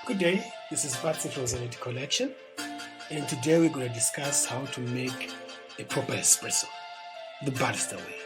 Good day, this is Patsy from Zanetti Collection, and today we're going to discuss how to make a proper espresso, the barista way.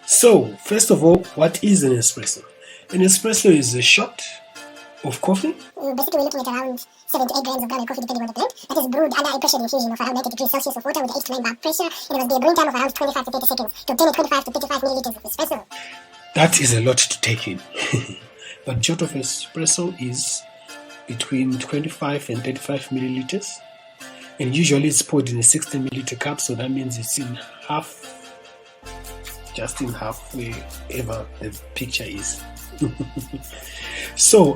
So, first of all, what is an espresso? An espresso is a shot of coffee. Basically, we're looking at around 7 to 8 grams of ground coffee, depending on the blend. That is brewed under a pressure infusion of around 90 degrees Celsius of water with 8 to 9 bar pressure. And it must be a brewing time of around 25 to 30 seconds to obtain a 25 to 35 milliliters of espresso. That is a lot to take in. But shot of espresso is between 25 and 35 milliliters. And usually it's poured in a 60 milliliter cup, so that means it's in half. Just in half, wherever the picture is. So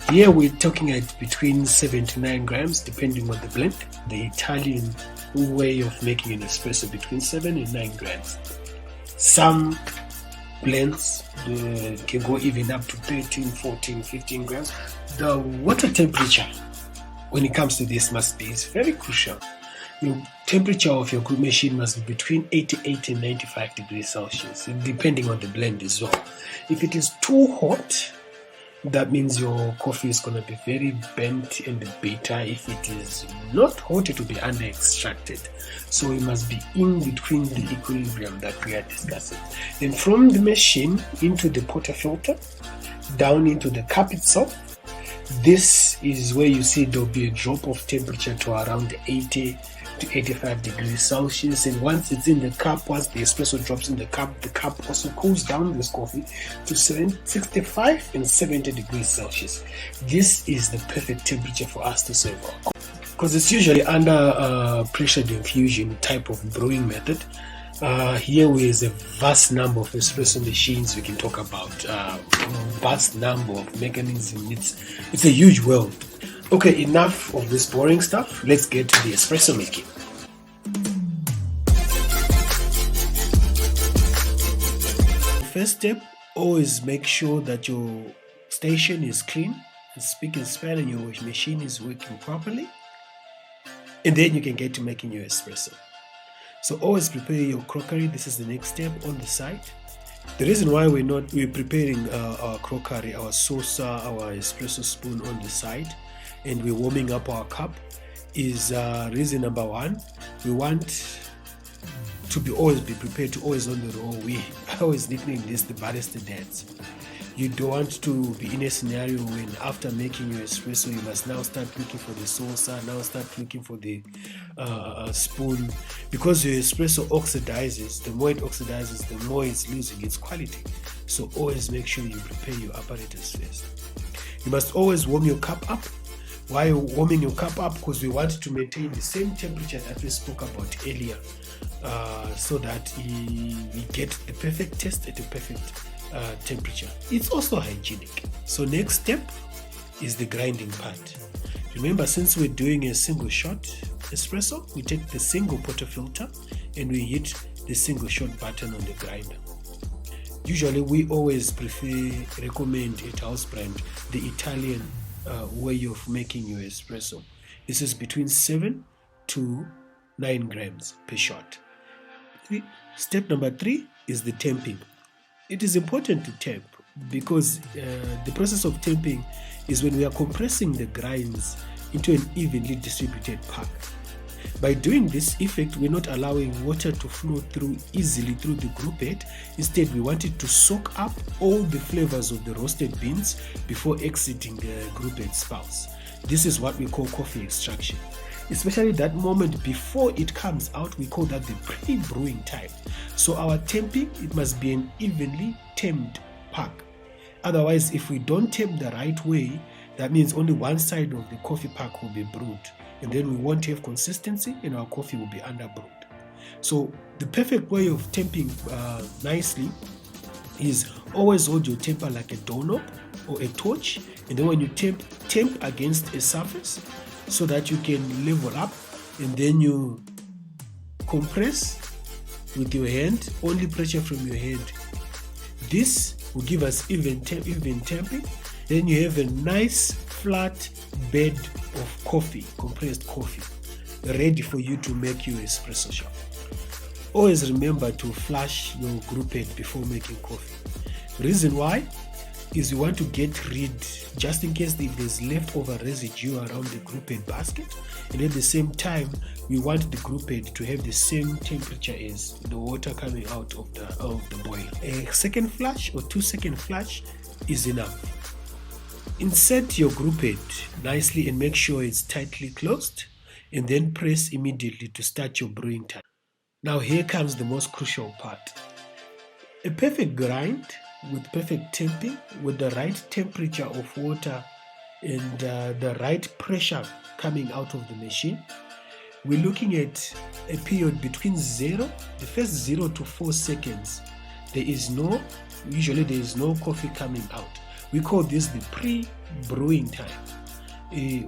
here we're talking at between 7 to 9 grams depending on the blend. The Italian way of making an espresso between 7 and 9 grams. Some blends can go even up to 13, 14, 15 grams. The water temperature when it comes to this must be very crucial. Your temperature of your machine must be between 88 and 95 degrees Celsius, depending on the blend as well. If it is too hot, that means your coffee is going to be very bent and bitter. If it is not hot, it will be under extracted. So it must be in between the equilibrium that we are discussing. Then from the machine into the portafilter, down into the cup itself, this is where you see there will be a drop of temperature to around 80 to 85 degrees Celsius, and once it's in the cup, once the espresso drops in the cup also cools down this coffee to 65 and 70 degrees Celsius. This is the perfect temperature for us to serve our coffee, because it's usually under pressure infusion type of brewing method. Here is a vast number of espresso machines we can talk about, vast number of mechanisms. It's a huge world. Okay, enough of this boring stuff. Let's get to the espresso making. First step, always make sure that your station is clean and spick and span and your machine is working properly. And then you can get to making your espresso. So always prepare your crockery. This is the next step on the side. The reason why we're preparing our crockery, our saucer, our espresso spoon on the side, and we're warming up our cup is reason number one. We want to always be prepared to always on the roll. We always nickname this the barista dance. You don't want to be in a scenario when after making your espresso you must now start looking for the saucer, now start looking for the spoon, because your espresso oxidizes. The more it oxidizes, the more it's losing its quality. So always make sure you prepare your apparatus first. You must always warm your cup up. Why warming your cup up? Because we want to maintain the same temperature that we spoke about earlier, so that we get the perfect taste at the perfect temperature. It's also hygienic. So next step is the grinding part. Remember, since we're doing a single shot espresso, we take the single portafilter and we hit the single shot button on the grinder. Usually we always recommend at house brand the Italian way of making your espresso. This is between 7 to 9 grams per shot. Step number 3 is the temping. It is important to temp because the process of temping is when we are compressing the grinds into an evenly distributed pack. By doing this effect, we're not allowing water to flow through easily through the group bed. Instead, we want it to soak up all the flavors of the roasted beans before exiting the group bed spouts. This is what we call coffee extraction. Especially that moment before it comes out, we call that the pre-brewing time. So our temping, it must be an evenly temped pack. Otherwise, if we don't temp the right way, That means only one side of the coffee pack will be brewed, and then we won't have consistency and our coffee will be underbrewed. So the perfect way of temping nicely is always hold your temper like a doorknob or a torch, and then when you temp against a surface so that you can level up, and then you compress with your hand, only pressure from your hand. This will give us even temping. Then you have a nice flat bed of coffee, compressed coffee, ready for you to make your espresso shot. Always remember to flush your group head before making coffee. Reason why is you want to get rid, just in case if there's leftover residue around the group head basket, and at the same time we want the group head to have the same temperature as the water coming out of the boil. A second flush or 2-second flush is enough. Insert your group head nicely and make sure it's tightly closed, and then press immediately to start your brewing time. Now here comes the most crucial part. A perfect grind with perfect temping, with the right temperature of water and the right pressure coming out of the machine. We're looking at a period between the first 0 to 4 seconds. Usually there is no coffee coming out. We call this the pre-brewing time.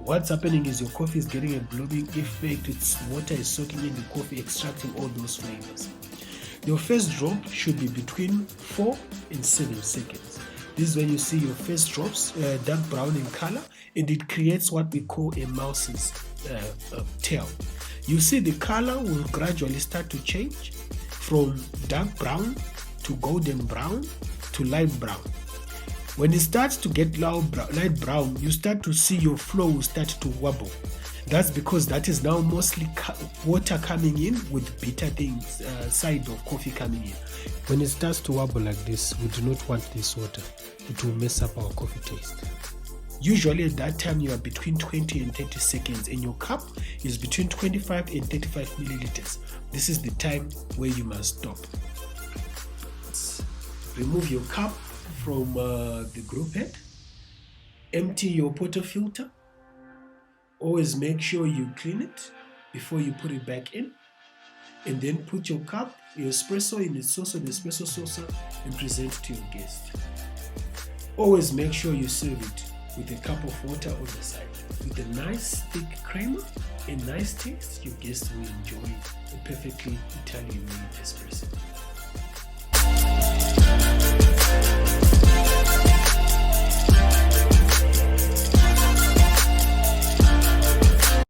What's happening is your coffee is getting a blooming effect. Its water is soaking in the coffee, extracting all those flavors. Your first drop should be between 4 and 7 seconds. This is when you see your first drops dark brown in color, and it creates what we call a mouse's tail. You see the color will gradually start to change from dark brown to golden brown to light brown. When it starts to get light brown, you start to see your flow will start to wobble. That's because that is now mostly water coming in with bitter things, side of coffee coming in. When it starts to wobble like this, we do not want this water. It will mess up our coffee taste. Usually at that time you are between 20 and 30 seconds, and your cup is between 25 and 35 milliliters. This is the time where you must stop. Remove your cup from the group head. Empty your portafilter. Always make sure you clean it before you put it back in, and then put your cup, your espresso in its saucer, the espresso saucer, and present to your guest. Always make sure you serve it with a cup of water on the side. With a nice thick creamer and nice taste, your guests will enjoy a perfectly Italian made espresso.